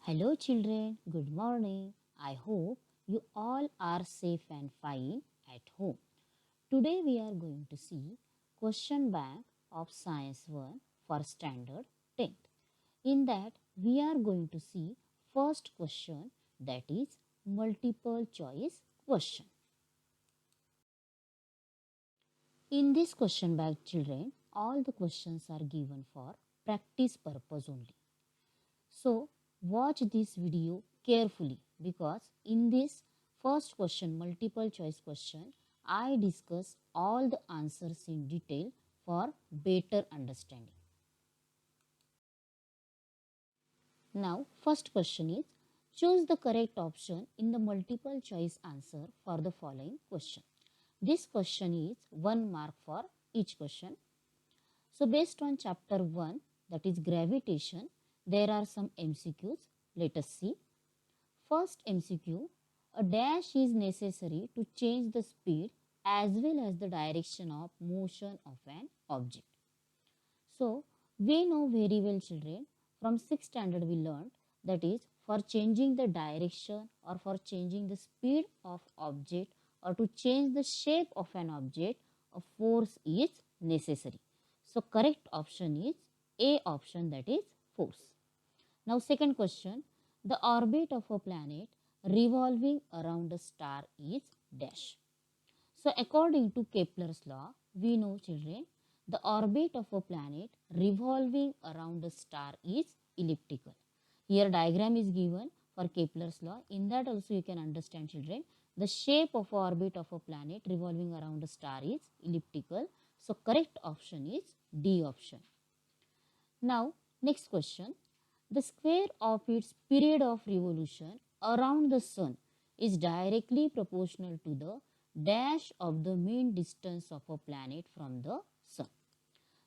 Hello, children. Good morning. I hope you all are safe and fine at home. Today, we are going to see question bank of Science 1 for Standard 10th. In that, we are going to see first question, that is multiple choice question. In this question bank, children, all the questions are given for practice purpose only. So, watch this video carefully because in this first question, multiple choice question, I discuss all the answers in detail for better understanding. Now, first question is choose the correct option in the multiple choice answer for the following question. This question is 1 mark for each question. So, based on chapter 1, that is gravitation, there are some MCQs. Let us see. First MCQ, a dash is necessary to change the speed as well as the direction of motion of an object. So, we know very well, children, from 6th standard we learned, that is for changing the direction or for changing the speed of object or to change the shape of an object, a force is necessary. So, correct option is A option, that is force. Now, second question, the orbit of a planet revolving around a star is dash. So, according to Kepler's law, we know, children, the orbit of a planet revolving around a star is elliptical. Here diagram is given for Kepler's law. In that also you can understand, children, the shape of orbit of a planet revolving around a star is elliptical. So, correct option is D option. Now, next question. The square of its period of revolution around the sun is directly proportional to the dash of the mean distance of a planet from the sun.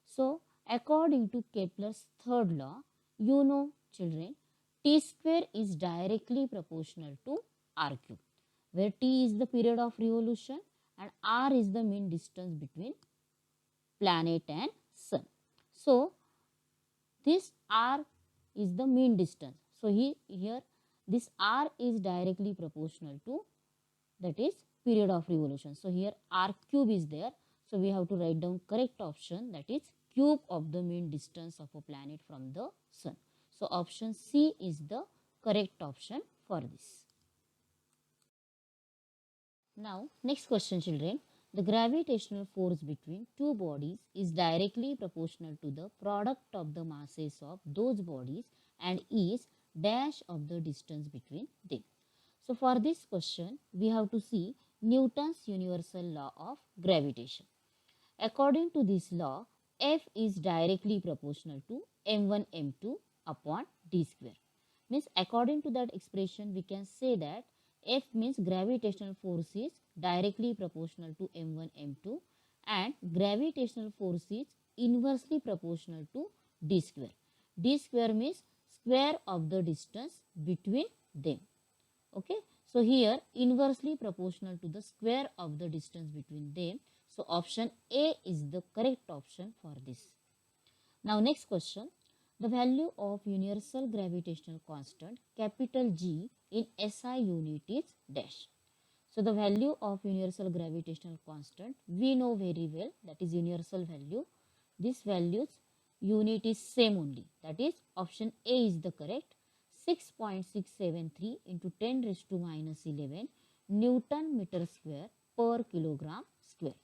So, according to Kepler's third law, you know, children, T square is directly proportional to R cube, where T is the period of revolution and R is the mean distance between planet and sun. So, this R is the mean distance. So, here this R is directly proportional to, that is period of revolution. So, here R cube is there. So, we have to write down correct option, that is cube of the mean distance of a planet from the sun. So, option C is the correct option for this. Now, next question, children. The gravitational force between two bodies is directly proportional to the product of the masses of those bodies and is dash of the distance between them. So, for this question, we have to see Newton's universal law of gravitation. According to this law, F is directly proportional to m1 m2 upon d square. Means according to that expression, we can say that F means gravitational force is directly proportional to m1 m2 and gravitational force is inversely proportional to d square. D square means square of the distance between them. Okay. So, here inversely proportional to the square of the distance between them. So, option A is the correct option for this. Now, next question. The value of universal gravitational constant capital G in SI unit is dash. So, the value of universal gravitational constant we know very well, that is universal value. This value's unit is same only, that is option A is the correct. 6.673 into 10 raised to minus 11 Newton meter square per kilogram square.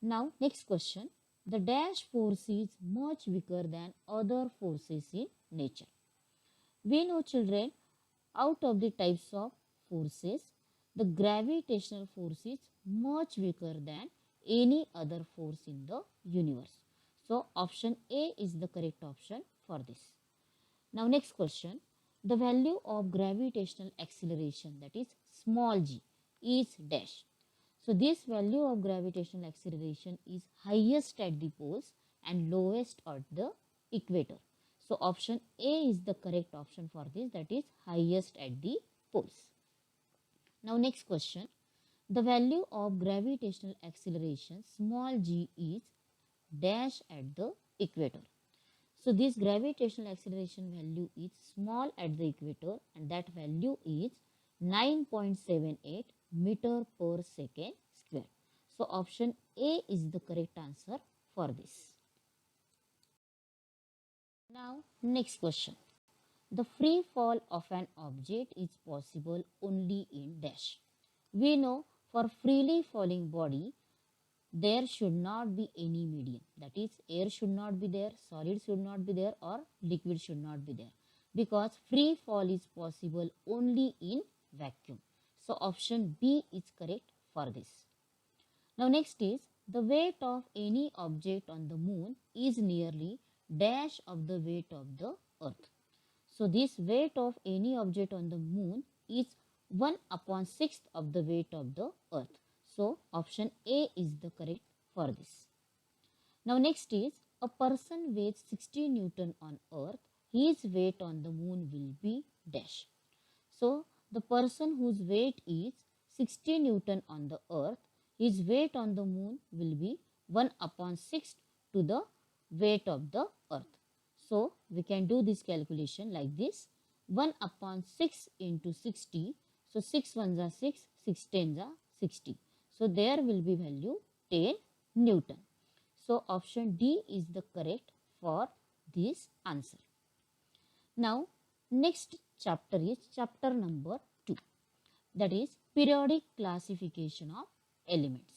Now, next question. The dash force is much weaker than other forces in nature. We know, children, out of the types of forces, the gravitational force is much weaker than any other force in the universe. So, option A is the correct option for this. Now, next question. The value of gravitational acceleration, that is small g, is dash. So, this value of gravitational acceleration is highest at the poles and lowest at the equator. So, option A is the correct option for this, that is highest at the poles. Now, next question. The value of gravitational acceleration small g is dash at the equator. So this gravitational acceleration value is small at the equator, and that value is 9.78 meter per second square. So option A is the correct answer for this. Now next question. The free fall of an object is possible only in dash. We know for freely falling body, there should not be any medium. That is, air should not be there, solid should not be there, or liquid should not be there. Because free fall is possible only in vacuum. So option B is correct for this. Now next is, the weight of any object on the moon is nearly dash of the weight of the earth. So this weight of any object on the moon is 1 upon 6th of the weight of the earth. So option A is the correct for this. Now next is, a person weighs 60 Newton on earth, his weight on the moon will be dash. So the person whose weight is 60 Newton on the earth, his weight on the moon will be 1 upon 6 to the weight of the earth. So we can do this calculation like this. 1 upon 6 into 60. So 6 ones are 6, 6 tens are 60. So there will be value 10 Newton. So option D is the correct for this answer. Now next chapter is chapter number 2. That is periodic classification of elements.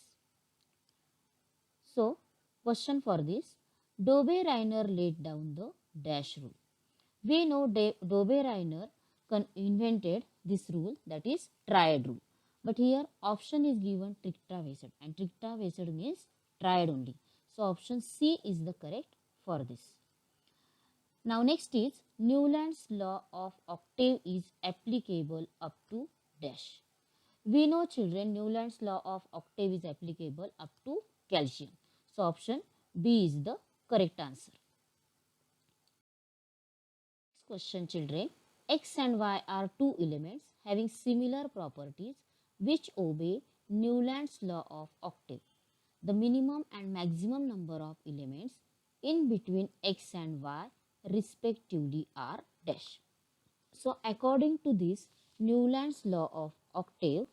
So question for this. Döbereiner laid down the dash rule. We know Döbereiner invented this rule, that is triad rule. But here option is given Trichter-Wessel, and Trichter-Wessel means triad only. So option C is the correct for this. Now next is, Newland's law of octave is applicable up to dash. We know children, Newland's law of octave is applicable up to calcium. So option B is the correct answer. Next question children. X and Y are two elements having similar properties which obey Newland's law of octave. The minimum and maximum number of elements in between X and Y respectively are dash. So according to this Newland's law of octave,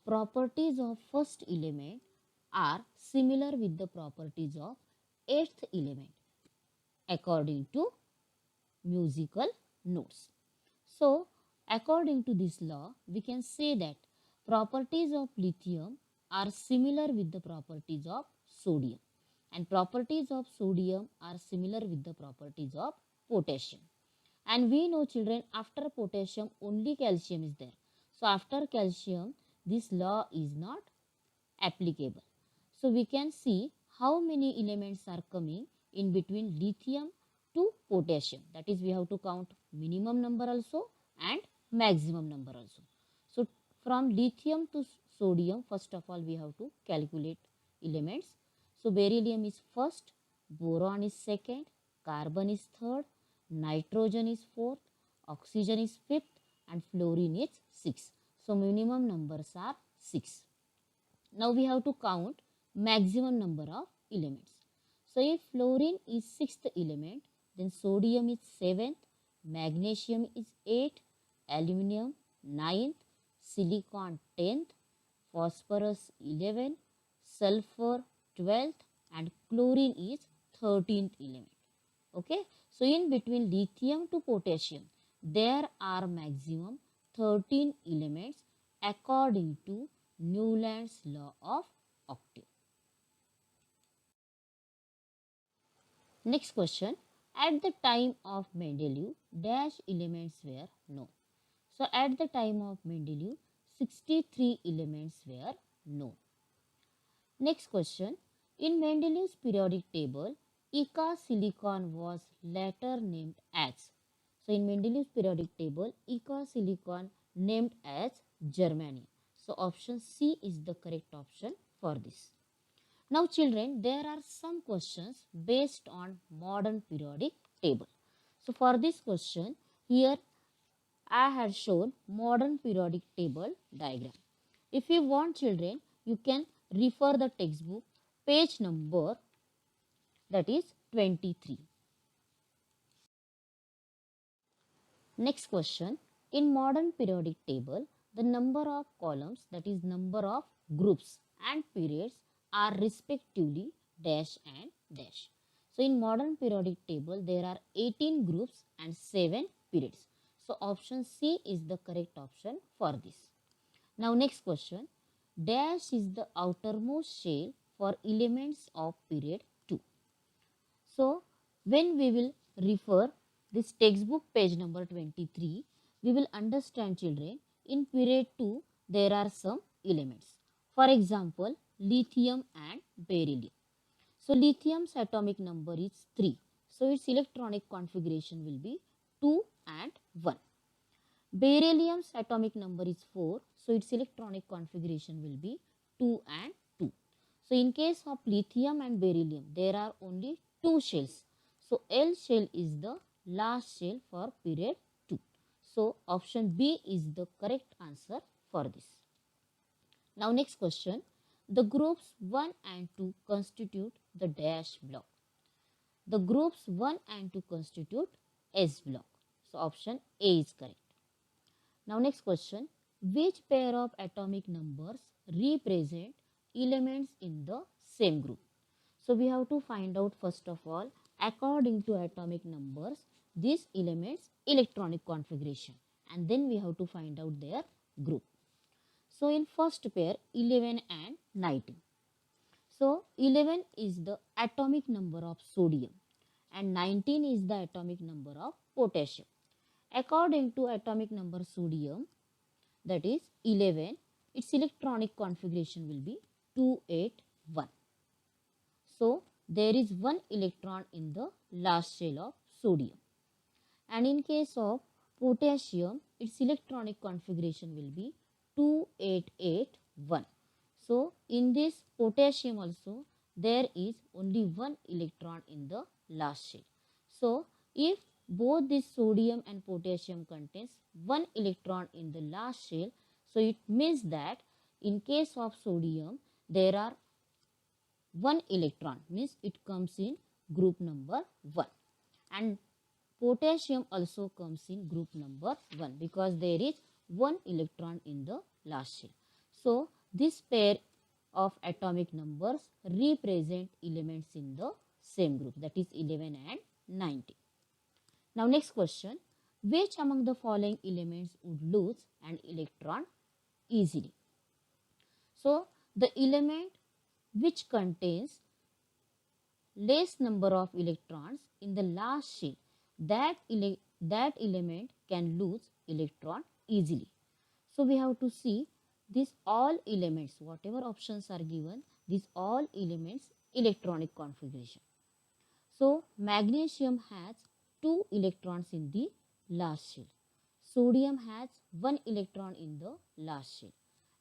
properties of first element are similar with the properties of eighth element according to musical notes. So according to this law, we can say that properties of lithium are similar with the properties of sodium, and properties of sodium are similar with the properties of potassium. And we know children, after potassium only calcium is there. So after calcium this law is not applicable. So we can see how many elements are coming in between lithium to potassium. That is, we have to count minimum number also and maximum number also. So from lithium to sodium, first of all we have to calculate elements. So beryllium is first, boron is second, carbon is third, nitrogen is fourth, oxygen is fifth, and fluorine is sixth. So minimum numbers are 6. Now we have to count maximum number of elements. So if fluorine is 6th element, then sodium is 7th, magnesium is 8th, aluminum 9th, silicon 10th, phosphorus 11th, sulfur 12th, and chlorine is 13th element. Okay, so in between lithium to potassium, there are maximum 13 elements according to Newland's law of octave. Next question. At the time of Mendeleev, dash elements were known. So at the time of Mendeleev, 63 elements were known. Next question. In Mendeleev's periodic table, Eka silicon was later named as. So in Mendeleev's periodic table, Eka silicon named as germanium. So option C is the correct option for this. Now children, there are some questions based on modern periodic table. So for this question, here I had shown modern periodic table diagram. If you want children, you can refer the textbook page number, that is 23. Next question. In modern periodic table, the number of columns, that is number of groups and periods, are respectively dash and dash. So in modern periodic table, there are 18 groups and 7 periods. So option C is the correct option for this. Now next question. Dash is the outermost shell for elements of period 2. So when we will refer this textbook page number 23, we will understand, children, in period 2 there are some elements. For example, lithium and beryllium. So lithium's atomic number is 3. So its electronic configuration will be 2 and 1. Beryllium's atomic number is 4. So its electronic configuration will be 2 and 2. So in case of lithium and beryllium, there are only 2 shells. So L shell is the last shell for period 2. So option B is the correct answer for this. Now next question. The groups 1 and 2 constitute the dash block. The groups 1 and 2 constitute S block. So option A is correct. Now next question. Which pair of atomic numbers represent elements in the same group? So we have to find out first of all, according to atomic numbers, these elements electronic configuration, and then we have to find out their group. So in first pair, 11 and 19. So 11 is the atomic number of sodium and 19 is the atomic number of potassium. According to atomic number sodium, that is 11, its electronic configuration will be 281. So there is one electron in the last shell of sodium. And in case of potassium, its electronic configuration will be 2881. So in this potassium also, there is only one electron in the last shell. So if both this sodium and potassium contains one electron in the last shell, so it means that in case of sodium, there are one electron, means it comes in group number 1, and potassium also comes in group number 1 because there is one electron in the last shell. So this pair of atomic numbers represent elements in the same group, that is 11 and 19. Now next question. Which among the following elements would lose an electron easily? So the element which contains less number of electrons in the last shell, that element can lose electron easily. So we have to see these all elements, whatever options are given, these all elements electronic configuration. So magnesium has 2 electrons in the last shell. Sodium has 1 electron in the last shell.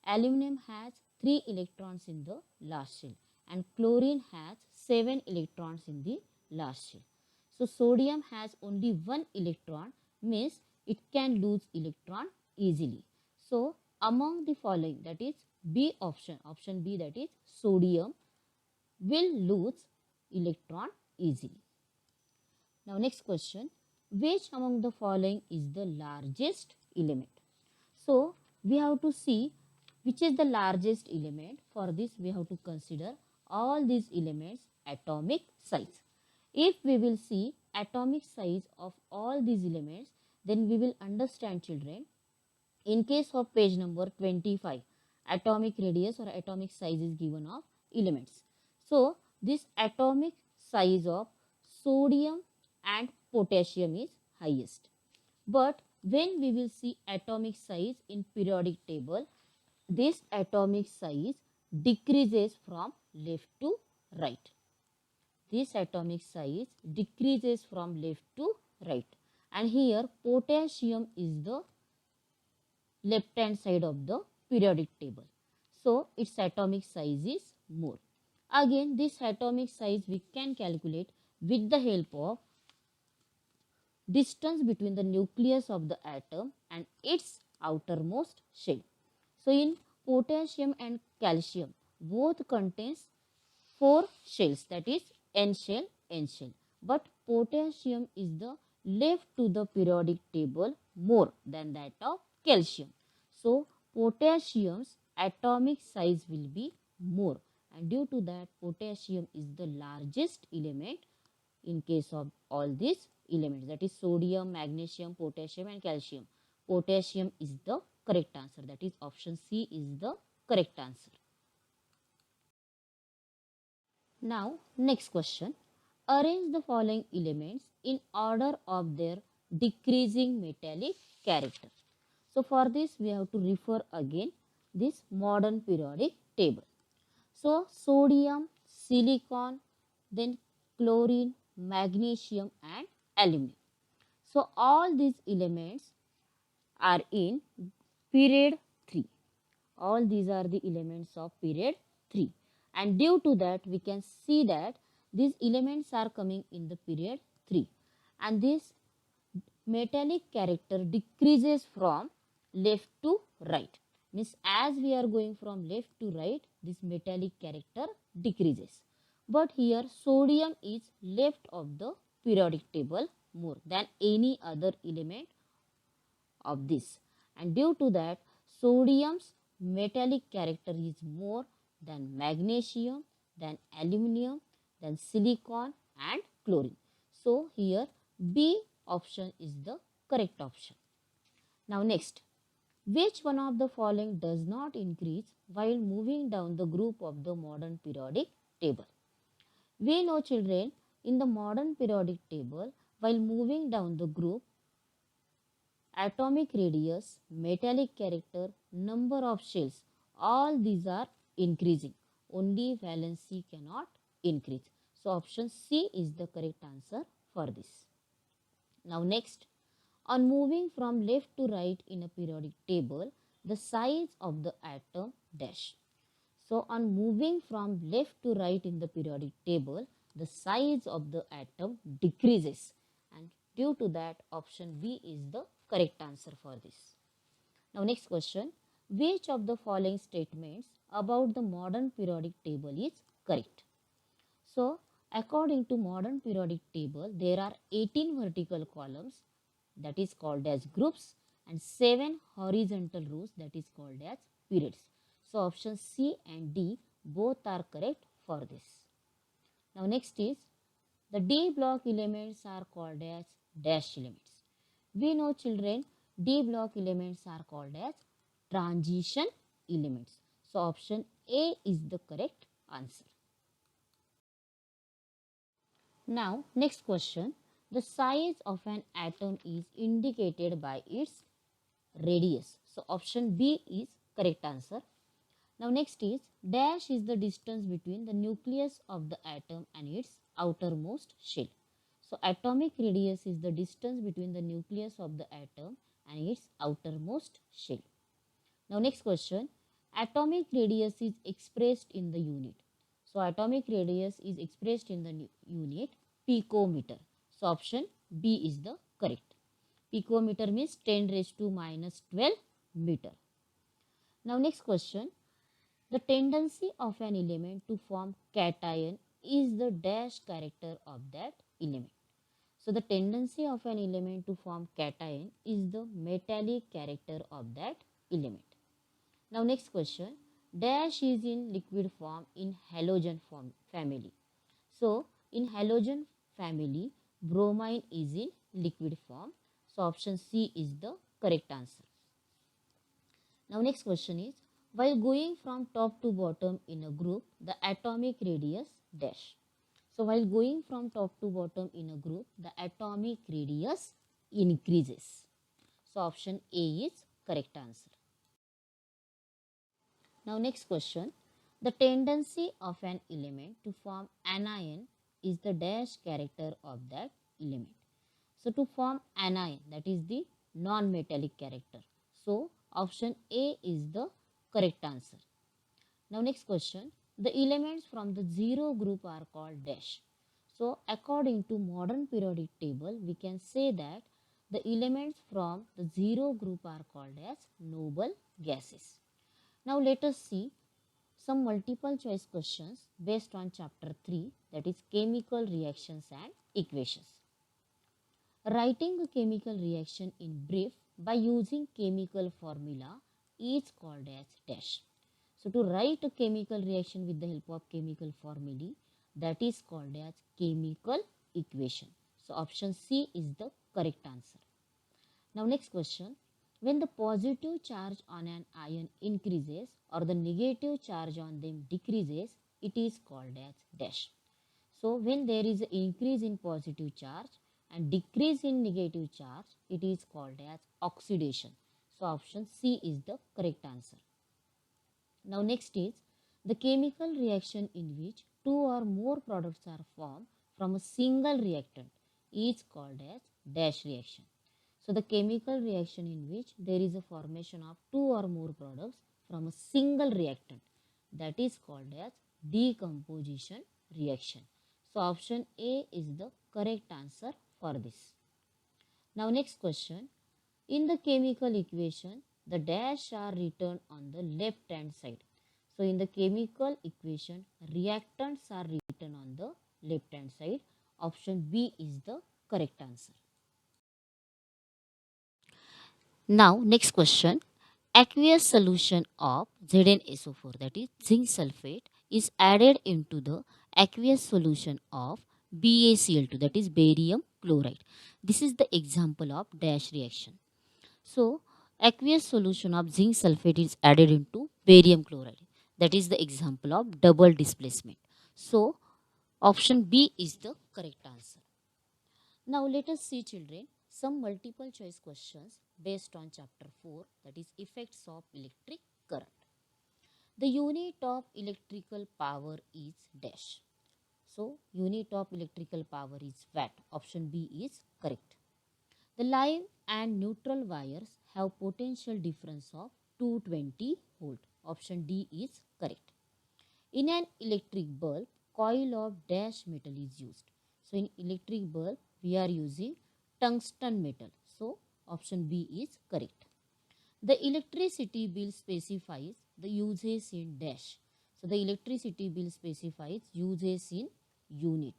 Aluminum has 3 electrons in the last shell. And chlorine has 7 electrons in the last shell. So sodium has only 1 electron, means it can lose electron easily. So among the following, that is B option, option B, that is sodium, will lose electron easily. Now next question. Which among the following is the largest element? So we have to see which is the largest element. For this we have to consider all these elements atomic size. If we will see atomic size of all these elements, then we will understand, children. In case of page number 25, atomic radius or atomic size is given of elements. So this atomic size of sodium and potassium is highest. But when we will see atomic size in periodic table, this atomic size decreases from left to right. This atomic size decreases from left to right. And here potassium is the left hand side of the periodic table. So its atomic size is more. Again, this atomic size we can calculate with the help of distance between the nucleus of the atom and its outermost shell. So in potassium and calcium, both contains 4 shells, that is N shell, N shell. But potassium is the left to the periodic table more than that of calcium. So potassium's atomic size will be more, and due to that potassium is the largest element in case of all these elements, that is sodium, magnesium, potassium and calcium. Potassium is the correct answer, that is option C is the correct answer. Now next question, arrange the following elements in order of their decreasing metallic character. So for this we have to refer again this modern periodic table. So sodium, silicon, then chlorine, magnesium and aluminum. So all these elements are in period 3. All these are the elements of period 3. And due to that we can see that these elements are coming in the period 3. And this metallic character decreases from left to right. Means as we are going from left to right, this metallic character decreases. But here sodium is left of the periodic table more than any other element of this. And due to that sodium's metallic character is more than magnesium, than aluminum, than silicon and chlorine. So here B option is the correct option. Now next, which one of the following does not increase while moving down the group of the modern periodic table? We know children, in the modern periodic table, while moving down the group, atomic radius, metallic character, number of shells, all these are increasing. Only valency cannot increase. So option C is the correct answer for this. Now next, on moving from left to right in a periodic table, the size of the atom dash. So on moving from left to right in the periodic table, the size of the atom decreases, and due to that option B is the correct answer for this. Now next question, which of the following statements about the modern periodic table is correct? So according to modern periodic table, there are 18 vertical columns, that is called as groups, and 7 horizontal rows, that is called as periods. So option C and D both are correct for this. Now next is, the D block elements are called as dash elements. We know children, D block elements are called as transition elements. So option A is the correct answer. Now next question, the size of an atom is indicated by its radius. So option B is correct answer. Now next is, dash is the distance between the nucleus of the atom and its outermost shell. So atomic radius is the distance between the nucleus of the atom and its outermost shell. Now next question, atomic radius is expressed in the unit. So atomic radius is expressed in the unit picometer. So option B is the correct. Picometer means 10 raised to minus 12 meter. Now next question, the tendency of an element to form cation is the dash character of that element. So the tendency of an element to form cation is the metallic character of that element. Now next question, dash is in liquid form in halogen family. So in halogen family, bromine is in liquid form. So option C is the correct answer. Now next question is, while going from top to bottom in a group, the atomic radius dash. So while going from top to bottom in a group, the atomic radius increases. So option A is correct answer. Now next question, the tendency of an element to form anion is the dash character of that element. So to form anion, that is the non-metallic character. So option A is the correct answer. Now next question, the elements from the zero group are called dash. So according to modern periodic table, we can say that the elements from the zero group are called as noble gases. Now let us see some multiple choice questions based on chapter 3, that is chemical reactions and equations. Writing a chemical reaction in brief by using chemical formula is called as dash. So to write a chemical reaction with the help of chemical formulae, that is called as chemical equation. So option C is the correct answer. Now next question. When the positive charge on an ion increases or the negative charge on them decreases, it is called as dash. So when there is an increase in positive charge and decrease in negative charge, it is called as oxidation. So option C is the correct answer. Now next is the chemical reaction in which two or more products are formed from a single reactant is called as dash reaction. So the chemical reaction in which there is a formation of two or more products from a single reactant, that is called as decomposition reaction. So option A is the correct answer for this. Now next question. In the chemical equation, the dash are written on the left hand side. So in the chemical equation, reactants are written on the left hand side. Option B is the correct answer. Now next question. Aqueous solution of ZnSO4, that is zinc sulfate, is added into the aqueous solution of BaCl2, that is barium chloride. This is the example of dash reaction. So, aqueous solution of zinc sulfate is added into barium chloride. That is the example of double displacement. So, option B is the correct answer. Now, let us see, children, some multiple choice questions based on chapter 4, that is effects of electric current. The unit of electrical power is dash. So, unit of electrical power is watt. Option B is correct. The line and neutral wires have potential difference of 220 volt. Option D is correct. In an electric bulb, coil of dash metal is used. So in electric bulb, we are using tungsten metal. So option B is correct. The electricity bill specifies the uses in dash. So the electricity bill specifies uses in unit.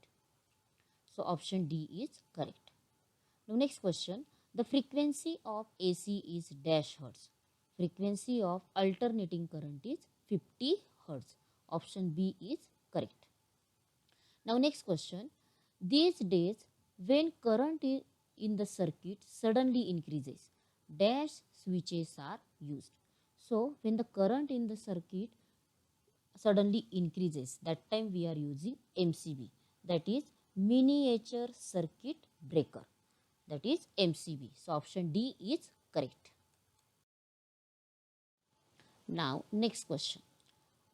So option D is correct. Now next question. The frequency of AC is dash hertz. Frequency of alternating current is 50 hertz. Option B is correct. Now next question. These days when current in the circuit suddenly increases, dash switches are used. So when the current in the circuit suddenly increases, that time we are using MCB, that is miniature circuit breaker, that is MCB. So option D is correct. Now next question.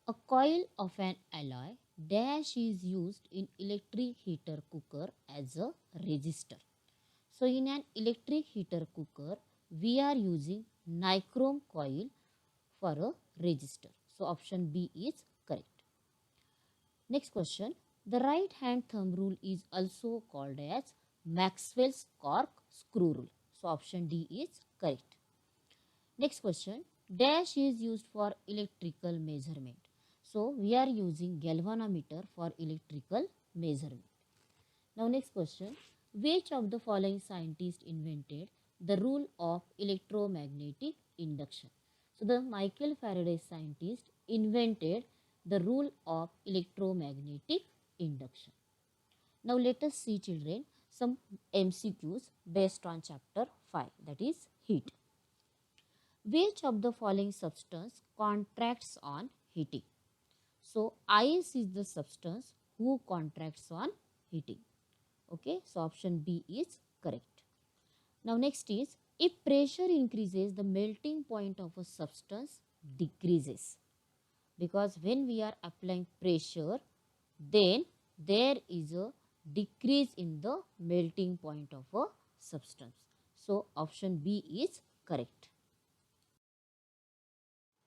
A coil of an alloy dash is used in electric heater cooker as a resistor. So in an electric heater cooker, we are using nichrome coil for a resistor. So option B is correct. Next question. The right hand thumb rule is also called as Maxwell's cork screw rule. So option D is correct. Next question. Dash is used for electrical measurement. So we are using galvanometer for electrical measurement. Now next question. Which of the following scientists invented the rule of electromagnetic induction? So the Michael Faraday scientist invented the rule of electromagnetic induction. Now let us see, children, some MCQs based on chapter 5, that is heat. Which of the following substance contracts on heating? So ice is the substance who contracts on heating. Okay, so option B is correct. Now next is, if pressure increases, the melting point of a substance decreases, because when we are applying pressure, then there is a decrease in the melting point of a substance. So option B is correct.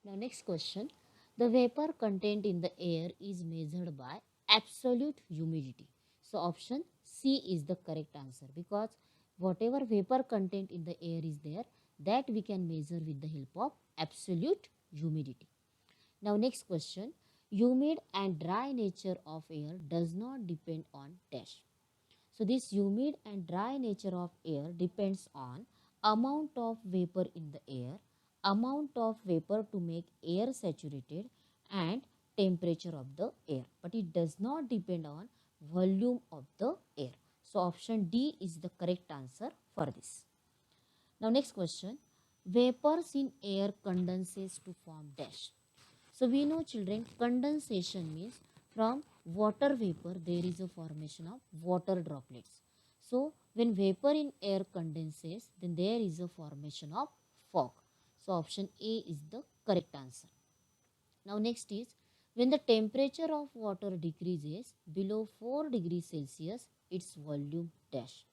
Now next question. The vapor content in the air is measured by absolute humidity. So option C is the correct answer, because whatever vapor content in the air is there, that we can measure with the help of absolute humidity. Now next question. Humid and dry nature of air does not depend on dash. So this humid and dry nature of air depends on amount of vapor in the air, amount of vapor to make air saturated, and temperature of the air. But it does not depend on volume of the air. So option D is the correct answer for this. Now next question. Vapors in air condenses to form dash. So we know children, condensation means from water vapor there is a formation of water droplets. So when vapor in air condenses, then there is a formation of fog. So option A is the correct answer. Now next is, when the temperature of water decreases below 4 degrees Celsius, its volume dash.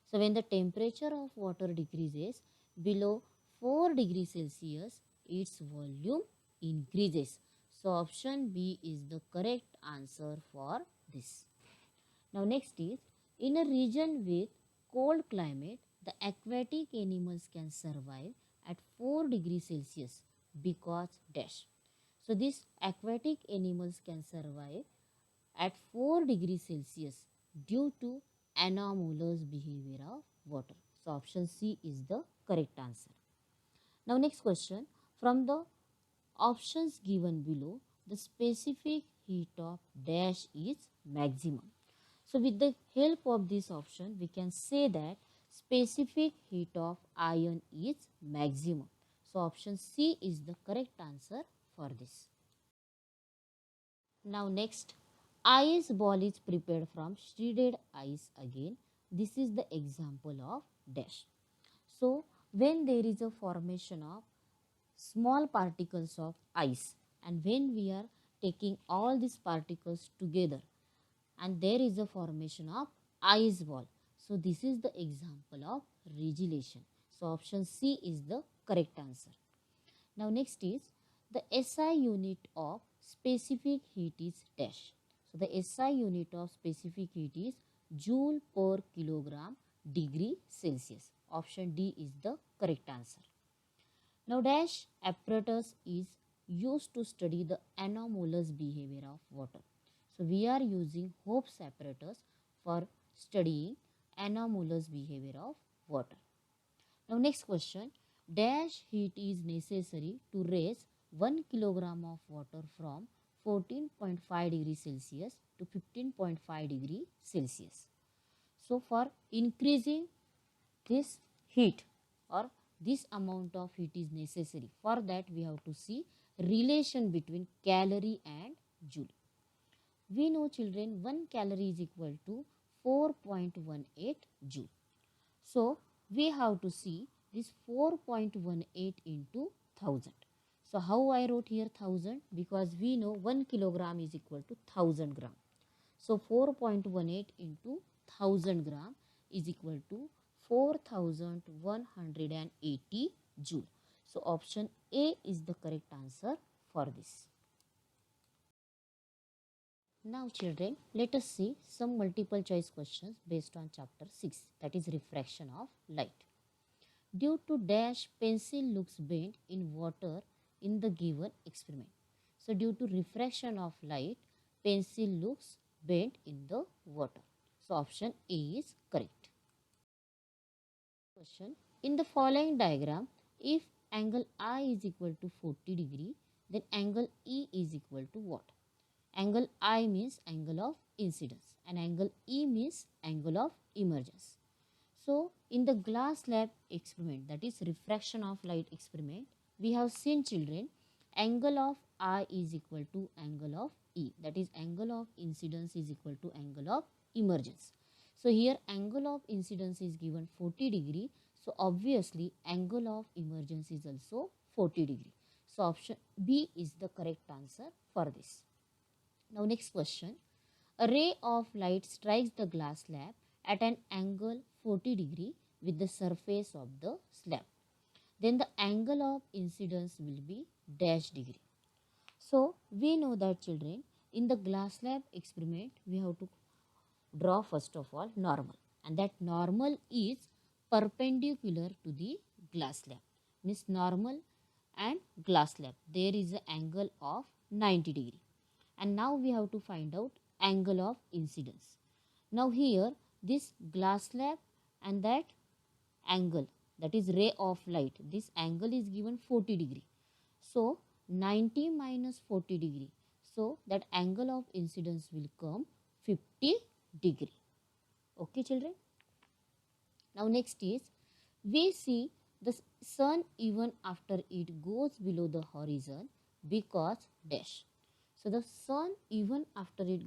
So when the temperature of water decreases below 4 degrees Celsius, its volume increases. So option B is the correct answer for this. Now next is, in a region with cold climate, the aquatic animals can survive at 4 degrees Celsius because dash. So these aquatic animals can survive at 4 degrees Celsius due to anomalous behavior of water. So option C is the correct answer. Now next question, from the options given below, the specific heat of dash is maximum. So with the help of this option, we can say that specific heat of iron is maximum. So option C is the correct answer for this. Now next, ice ball is prepared from shredded ice again. This is the example of dash. So when there is a formation of small particles of ice, and when we are taking all these particles together, and there is a formation of ice ball. So this is the example of regelation. So option C is the correct answer. Now next is, the SI unit of specific heat is dash. So the SI unit of specific heat is joule per kilogram degree Celsius. Option D is the correct answer. Now dash apparatus is used to study the anomalous behavior of water. So we are using Hope's apparatus for studying anomalous behavior of water. Now next question, dash heat is necessary to raise 1 kilogram of water from 14.5 degrees Celsius to 15.5 degrees Celsius. So for increasing this heat, or this amount of heat is necessary, for that we have to see relation between calorie and joule. We know children, 1 calorie is equal to 4.18 joule. So we have to see this 4.18 into 1000. So how I wrote here 1000? Because we know 1 kilogram is equal to 1000 gram. So 4.18 into 1000 gram is equal to 4180 joule. So option A is the correct answer for this. Now children, let us see some multiple choice questions based on chapter 6, that is refraction of light. Due to dash, pencil looks bent in water in the given experiment. So due to refraction of light, pencil looks bent in the water. So option A is correct. Question, in the following diagram, if angle I is equal to 40 degree, then angle E is equal to what? Angle I means angle of incidence and angle E means angle of emergence. So in the glass slab experiment, that is refraction of light experiment, we have seen children, angle of I is equal to angle of E, that is angle of incidence is equal to angle of emergence. So here angle of incidence is given 40 degree, so obviously angle of emergence is also 40 degree. So option B is the correct answer for this. Now next question, a ray of light strikes the glass slab at an angle 40 degree with the surface of the slab. Then the angle of incidence will be dash degree. So we know that children, in the glass slab experiment we have to draw first of all normal, and that normal is perpendicular to the glass slab. Means normal and glass slab, there is an angle of 90 degree. And now we have to find out angle of incidence. Now here this glass slab and that angle, that is ray of light, this angle is given 40 degree. So 90 minus 40 degree. So that angle of incidence will come 50 degree. Okay children. Now next is, we see the sun even after it goes below the horizon because dash. So the sun even after it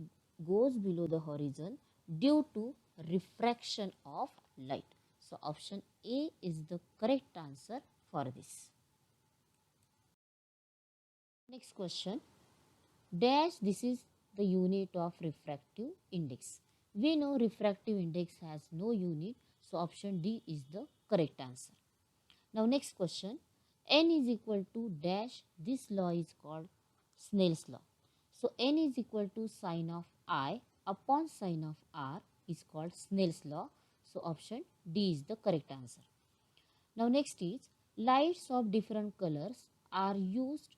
goes below the horizon due to refraction of light. So option A is the correct answer for this. Next question. Dash, this is the unit of refractive index. We know refractive index has no unit, so option D is the correct answer. Now next question. N is equal to dash, this law is called Snell's law. So n is equal to sine of I upon sine of R is called Snell's law. So option D is the correct answer. Now next is, lights of different colors are used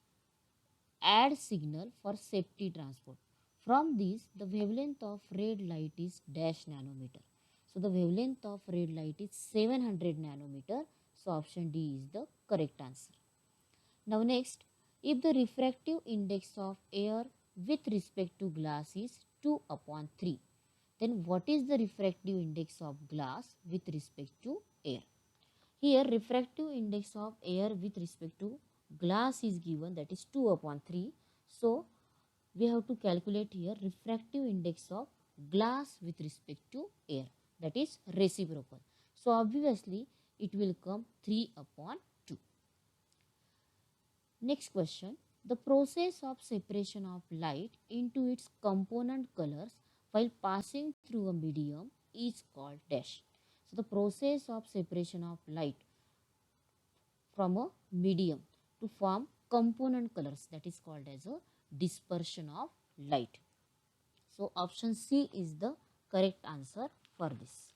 add signal for safety transport. From this, the wavelength of red light is dash nanometer. So the wavelength of red light is 700 nanometer. So option D is the correct answer. Now next, if the refractive index of air with respect to glass is 2 upon 3, then what is the refractive index of glass with respect to air? Here refractive index of air with respect to glass is given, that is 2 upon 3. So we have to calculate here refractive index of glass with respect to air, that is reciprocal. So obviously it will come 3 upon 2. Next question. The process of separation of light into its component colors while passing through a medium is called dash. So the process of separation of light from a medium to form component colors, that is called as a dispersion of light. So option C is the correct answer for this.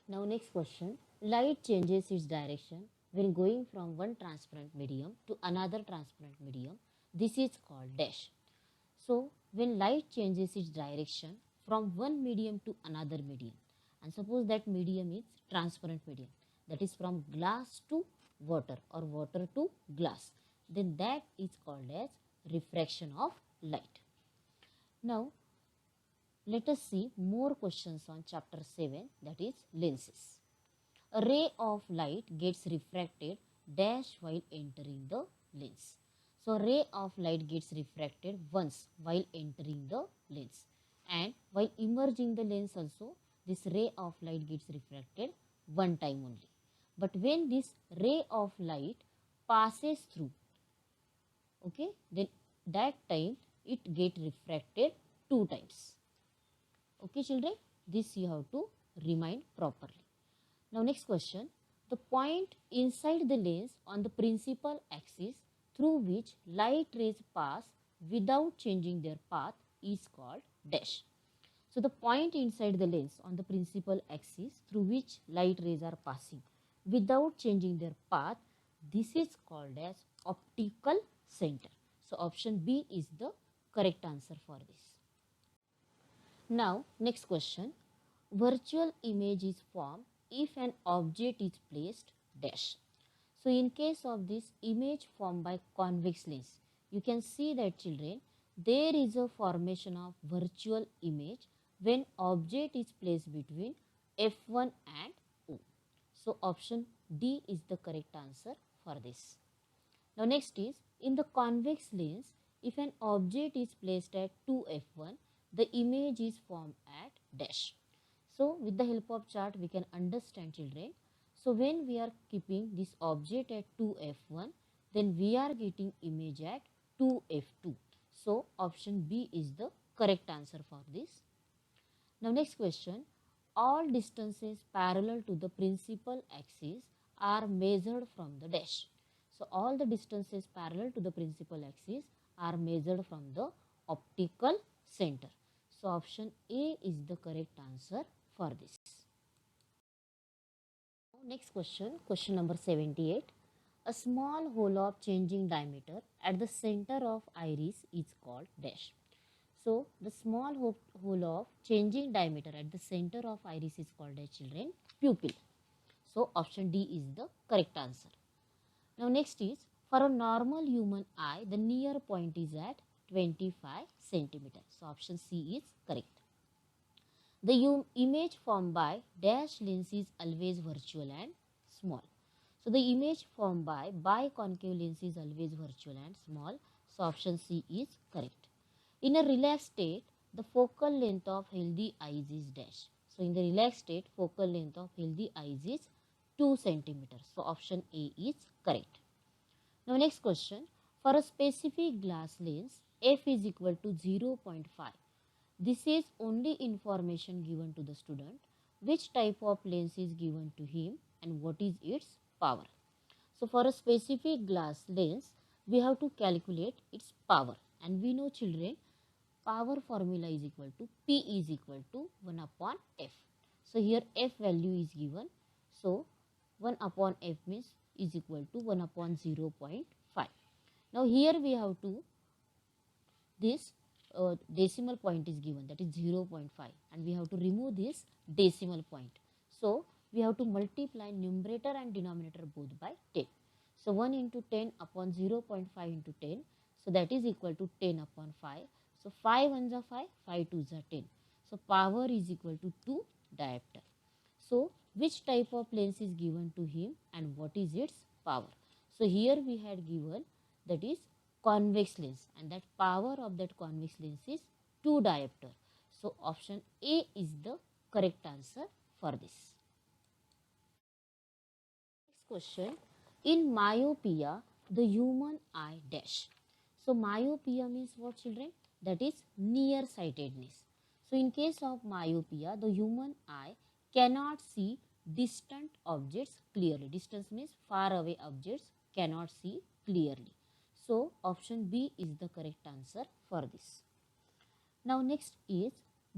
Now next question. Light changes its direction when going from one transparent medium to another transparent medium. This is called dash. So when light changes its direction from one medium to another medium, and suppose that medium is transparent medium, that is from glass to water or water to glass, then that is called as refraction of light. Now let us see more questions on chapter 7, that is lenses. A ray of light gets refracted dash while entering the lens. So ray of light gets refracted once while entering the lens, and while emerging the lens also this ray of light gets refracted one time only. But when this ray of light passes through, okay, then that time it get refracted two times. Okay children, this you have to remind properly. Now next question. The point inside the lens on the principal axis through which light rays pass without changing their path is called dash. So the point inside the lens on the principal axis through which light rays are passing without changing their path, this is called as optical center. So option B is the correct answer for this. Now next question. Virtual image is formed if an object is placed dash. So in case of this image formed by convex lens, you can see that children, there is a formation of virtual image when object is placed between F1 and O. So option D is the correct answer for this. Now next is, in the convex lens, if an object is placed at 2F1, the image is formed at dash. So with the help of chart we can understand children. So when we are keeping this object at 2F1, then we are getting image at 2F2. So option B is the correct answer for this. Now next question. All distances parallel to the principal axis are measured from the dash. So all the distances parallel to the principal axis are measured from the optical center. So option A is the correct answer for this. Next question, question number 78. A small hole of changing diameter at the center of iris is called dash. So the small hole of changing diameter at the center of iris is called as children pupil. So option D is the correct answer. Now next is, for a normal human eye, the near point is at 25 centimeters. So option C is correct. The image formed by dash lens is always virtual and small. So the image formed by biconcave lens is always virtual and small. So option C is correct. In a relaxed state, the focal length of healthy eyes is dash. So in the relaxed state, focal length of healthy eyes is 2 centimeters. So option A is correct. Now next question, for a specific glass lens, f is equal to 0.5. This is only information given to the student. Which type of lens is given to him and what is its power? So for a specific glass lens, we have to calculate its power. And we know children, power formula is equal to P is equal to 1 upon F. So here F value is given. So 1 upon F means is equal to 1 upon 0.5. Now here we have to, this decimal point is given, that is 0.5, and we have to remove this decimal point. So we have to multiply numerator and denominator both by 10. So 1 into 10 upon 0.5 into 10. So that is equal to 10 upon 5. So 5 ones are 5, 5 twos are 10. So power is equal to 2 diopter. So which type of lens is given to him and what is its power? So here we had given, that is convex lens, and that power of that convex lens is 2 diopter. So option A is the correct answer for this. Next question, in myopia, the human eye dash. So myopia means what children? That is nearsightedness. So in case of myopia, the human eye cannot see distant objects clearly. Distance means far away objects cannot see clearly. So option B is the correct answer for this. Now next is,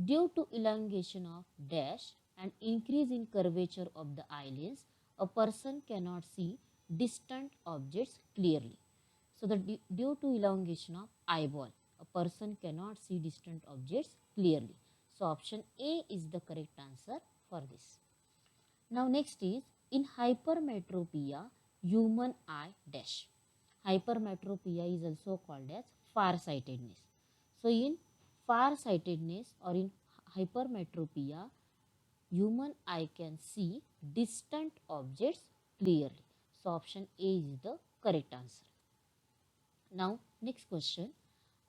due to elongation of dash and increase in curvature of the eyelids, a person cannot see distant objects clearly. So the due to elongation of eyeball, a person cannot see distant objects clearly. So option A is the correct answer for this. Now next is, in hypermetropia, human eye dash. Hypermetropia is also called as farsightedness. So in farsightedness or in hypermetropia, human eye can see distant objects clearly. So option A is the correct answer. Now next question,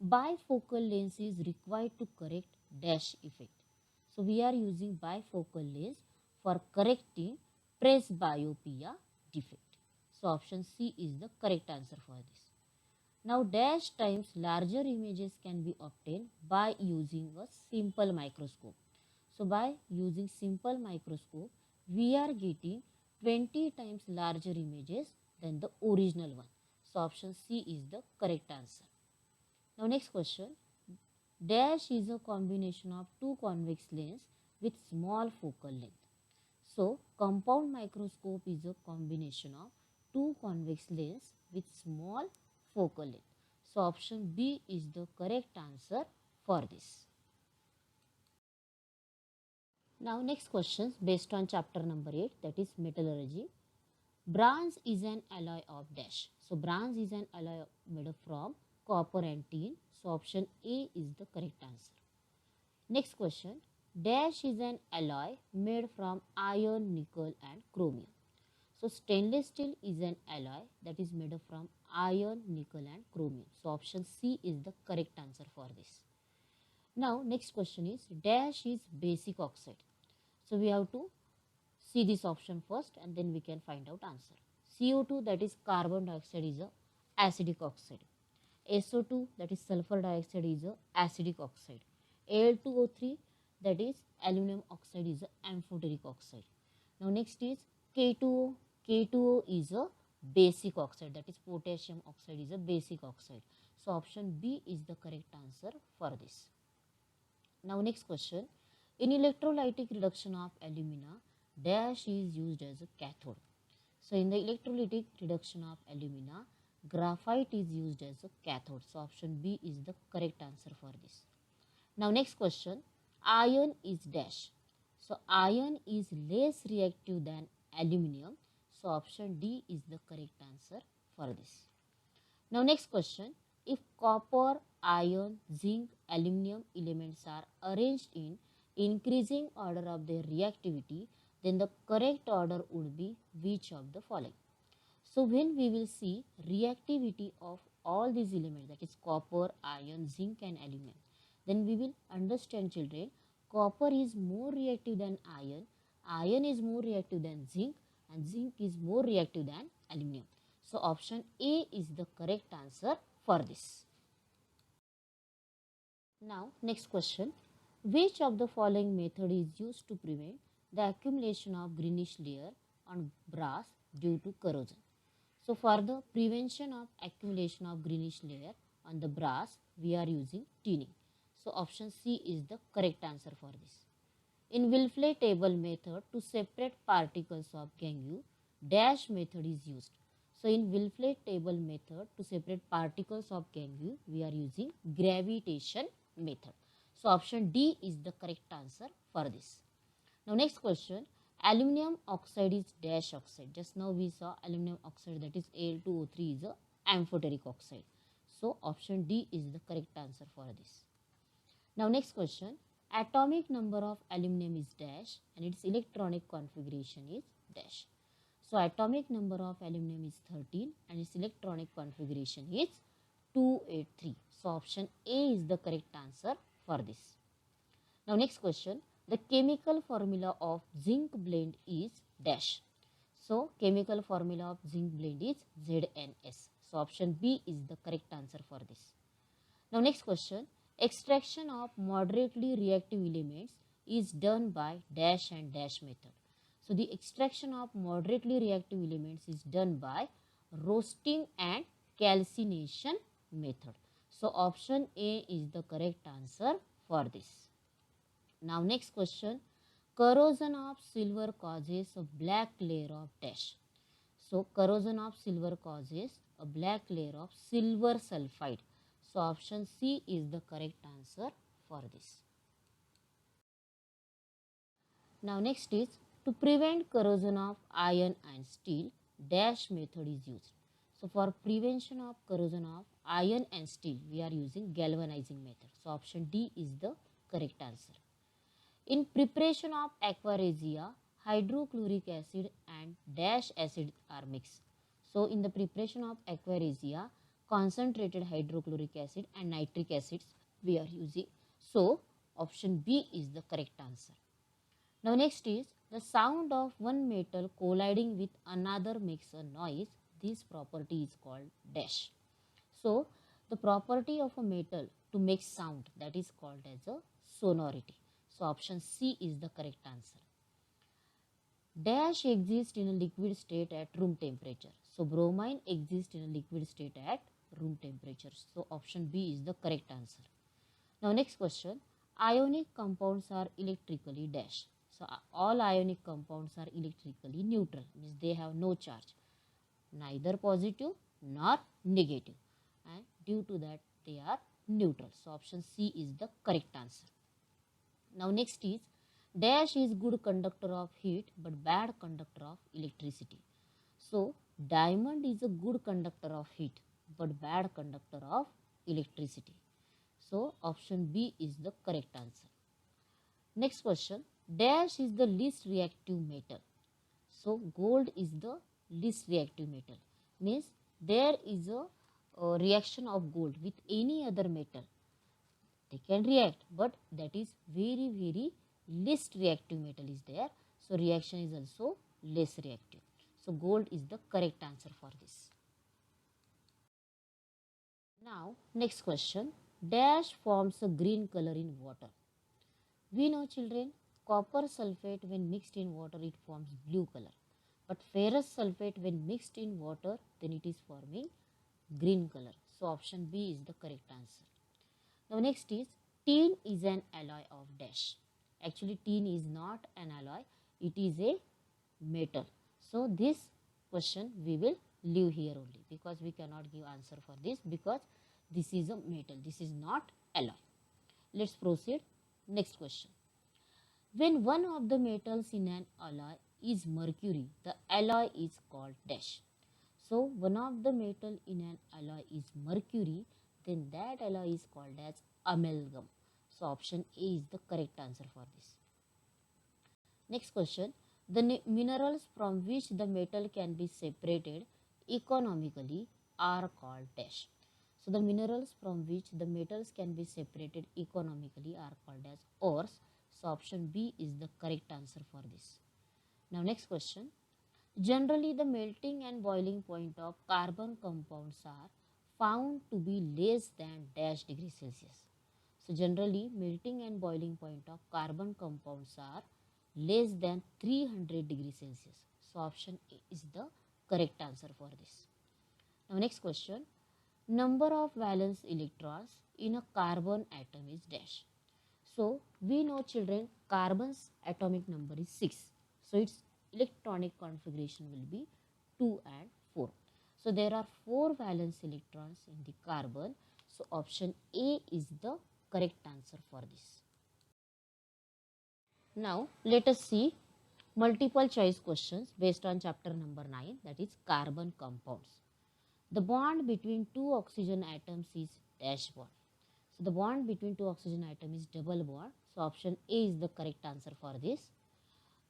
bifocal lens is required to correct dash effect. So we are using bifocal lens for correcting presbyopia defect. So option C is the correct answer for this. Now dash times larger images can be obtained by using a simple microscope. So by using simple microscope, we are getting 20 times larger images than the original one. So option C is the correct answer. Now next question, dash is a combination of two convex lens with small focal length. So compound microscope is a combination of two convex lens with small focal length. So option B is the correct answer for this. Now next questions based on chapter number 8, that is metallurgy. Bronze is an alloy of dash. So bronze is an alloy made up from copper and tin. So option A is the correct answer. Next question, dash is an alloy made from iron, nickel and chromium. So stainless steel is an alloy that is made up from iron, nickel and chromium. So option C is the correct answer for this. Now next question is, dash is basic oxide. So we have to see this option first and then we can find out answer. CO2, that is carbon dioxide, is a acidic oxide. SO2, that is sulfur dioxide, is a acidic oxide. Al2O3, that is aluminum oxide, is a amphoteric oxide. Now next is K2O. K2O is a basic oxide, that is potassium oxide is a basic oxide. So option B is the correct answer for this. Now next question, in electrolytic reduction of alumina, dash is used as a cathode. So in the electrolytic reduction of alumina, graphite is used as a cathode. So option B is the correct answer for this. Now next question, iron is dash. So iron is less reactive than aluminium. So option D is the correct answer for this. Now next question, if copper, iron, zinc, aluminium elements are arranged in increasing order of their reactivity, then the correct order would be which of the following? So when we will see reactivity of all these elements, that is copper, iron, zinc and aluminum, then we will understand, children, copper is more reactive than iron is more reactive than zinc, and zinc is more reactive than aluminum. So option A is the correct answer for this. Now next question, which of the following method is used to prevent the accumulation of greenish layer on brass due to corrosion? So for the prevention of accumulation of greenish layer on the brass, we are using tinning. So option C is the correct answer for this. In Wilfley table method, to separate particles of gangue, dash method is used. So in Wilfley table method, to separate particles of gangue, we are using gravitation method. So option D is the correct answer for this. Now next question, aluminum oxide is dash oxide. Just now we saw aluminum oxide, that is Al2O3 is a amphoteric oxide. So option D is the correct answer for this. Now next question, atomic number of aluminum is dash and its electronic configuration is dash. So atomic number of aluminum is 13 and its electronic configuration is 283. So option A is the correct answer for this. Now next question, the chemical formula of zinc blende is dash. So chemical formula of zinc blende is ZNS. So option B is the correct answer for this. Now next question, extraction of moderately reactive elements is done by dash and dash method. So the extraction of moderately reactive elements is done by roasting and calcination method. So option A is the correct answer for this. Now next question, corrosion of silver causes a black layer of dash. So corrosion of silver causes a black layer of silver sulfide. So option C is the correct answer for this. Now next is, to prevent corrosion of iron and steel, dash method is used. So for prevention of corrosion of iron and steel, we are using galvanizing method. So option D is the correct answer. In preparation of aqua regia, hydrochloric acid and dash acid are mixed. So in the preparation of aqua regia, concentrated hydrochloric acid and nitric acids we are using. So option B is the correct answer. Now next is, the sound of one metal colliding with another makes a noise. This property is called dash. So the property of a metal to make sound, that is called as a sonority. So option C is the correct answer. Dash exists in a liquid state at room temperature. So bromine exists in a liquid state at room temperature. So option B is the correct answer. Now next question, ionic compounds are electrically dash. So all ionic compounds are electrically neutral, means they have no charge, neither positive nor negative, and due to that they are neutral. So option C is the correct answer. Now next is, dash is good conductor of heat but bad conductor of electricity. So diamond is a good conductor of heat but bad conductor of electricity. So option B is the correct answer. Next question, dash is the least reactive metal. So gold is the least reactive metal, means there is a reaction of gold with any other metal. They can react, but that is very least reactive metal is there. So reaction is also less reactive. So gold is the correct answer for this. Now next question, dash forms a green color in water. We know, children, copper sulfate when mixed in water it forms blue color, but ferrous sulfate when mixed in water then it is forming green color. So option B is the correct answer. Now next is, tin is an alloy of dash. Actually tin is not an alloy, it is a metal. So this question we will leave here only, because we cannot give answer for this, because this is a metal, this is not alloy. Let's proceed. Next question. When one of the metals in an alloy is mercury, the alloy is called dash. So one of the metal in an alloy is mercury, then that alloy is called as amalgam. So option A is the correct answer for this. Next question. The minerals from which the metal can be separated economically are called dash. So the minerals from which the metals can be separated economically are called as ores. So option B is the correct answer for this. Now next question. Generally, the melting and boiling point of carbon compounds are found to be less than dash degree Celsius. So, generally, melting and boiling point of carbon compounds are less than 300 degrees Celsius. So, option A is the correct answer for this. Now, next question. Number of valence electrons in a carbon atom is dash. So, we know children, carbon's atomic number is 6. So, its electronic configuration will be 2 and 4. So, there are 4 valence electrons in the carbon. So, option A is the correct answer for this. Now, let us see multiple choice questions based on chapter number 9, that is carbon compounds. The bond between two oxygen atoms is dash bond. So, the bond between two oxygen atoms is double bond. So, option A is the correct answer for this.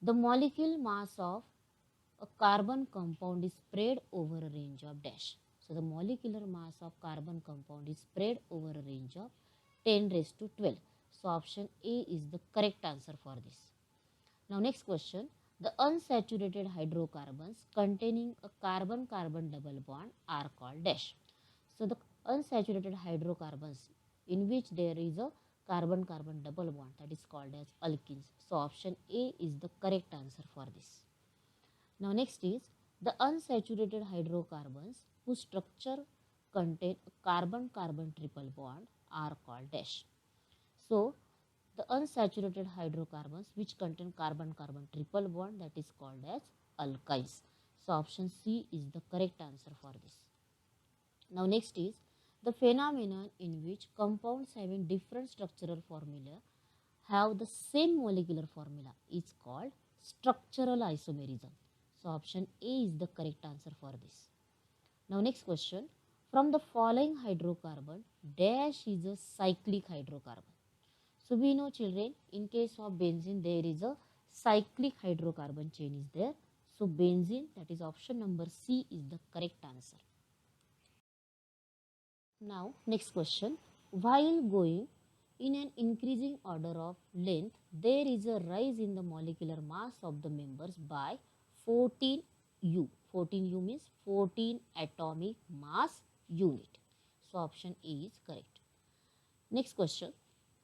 The molecule mass of a carbon compound is spread over a range of dash. So, the molecular mass of carbon compound is spread over a range of 10 raised to 12. So, option A is the correct answer for this. Now, next question. The unsaturated hydrocarbons containing a carbon-carbon double bond are called dash. So, the unsaturated hydrocarbons in which there is a carbon-carbon double bond, that is called as alkenes. So, option A is the correct answer for this. Now, next is the unsaturated hydrocarbons whose structure contain a carbon-carbon triple bond are called dash. So, the unsaturated hydrocarbons which contain carbon-carbon triple bond, that is called as alkynes. So, option C is the correct answer for this. Now, next is the phenomenon in which compounds having different structural formula have the same molecular formula is called structural isomerism. So, option A is the correct answer for this. Now, next question. From the following hydrocarbon, dash is a cyclic hydrocarbon. So, we know children, in case of benzene, there is a cyclic hydrocarbon chain is there. So, benzene, that is option number C is the correct answer. Now, next question. While going in an increasing order of length, there is a rise in the molecular mass of the members by 14U. 14U means 14 atomic mass unit. So, option A is correct. Next question.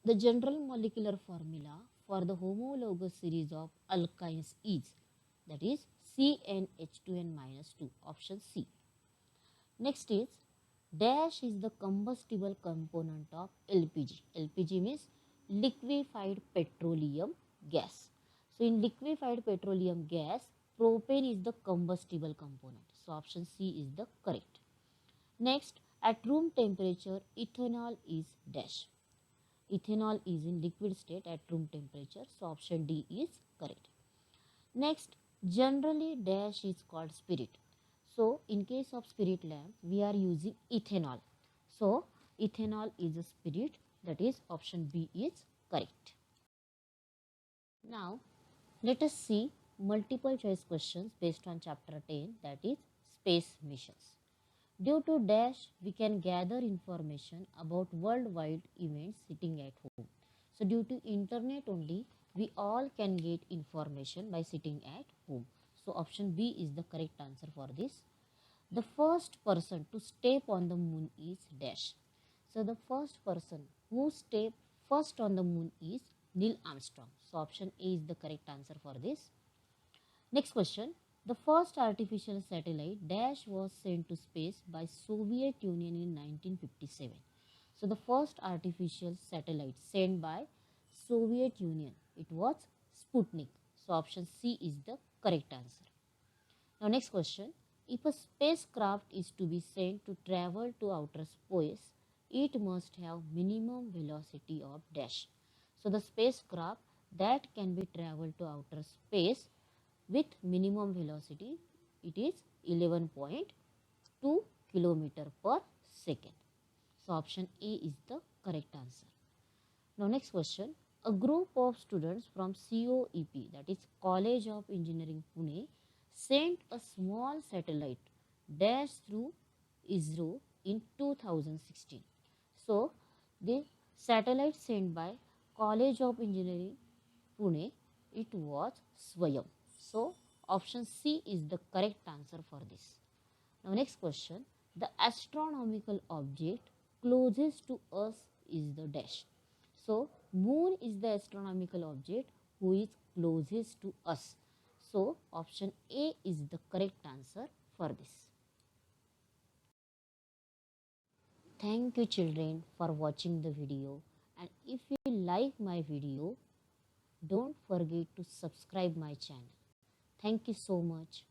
The general molecular formula for the homologous series of alkynes is, that is CnH2n minus 2, option C. Next is dash is the combustible component of LPG. LPG means liquefied petroleum gas. So, in liquefied petroleum gas, propane is the combustible component. So, option C is the correct. Next, at room temperature, ethanol is dash. Ethanol is in liquid state at room temperature. So, option D is correct. Next, generally dash is called spirit. So, in case of spirit lamp, we are using ethanol. So, ethanol is a spirit, that is option B is correct. Now, let us see multiple choice questions based on chapter 10, that is space missions. Due to dash, we can gather information about worldwide events sitting at home. So, due to internet only, we all can get information by sitting at home. So, option B is the correct answer for this. The first person to step on the moon is dash. So, the first person who stepped first on the moon is Neil Armstrong. So, option A is the correct answer for this. Next question. The first artificial satellite dash was sent to space by Soviet Union in 1957. So, the first artificial satellite sent by Soviet Union, it was Sputnik. So, option C is the correct answer. Now, next question. If a spacecraft is to be sent to travel to outer space, it must have minimum velocity of dash. So the spacecraft that can be traveled to outer space with minimum velocity, it is 11.2 kilometer per second. So option A is the correct answer. Now next question. A group of students from COEP, that is College of Engineering Pune, sent a small satellite dash through ISRO in 2016. So the satellite sent by College of Engineering Pune, it was Swayam. So option C is the correct answer for this. Now next question. The astronomical object closest to us is the dash. So moon is the astronomical object who is closest to us. So option A is the correct answer for this. Thank you children for watching the video, and if you like my video, don't forget to subscribe my channel. Thank you so much.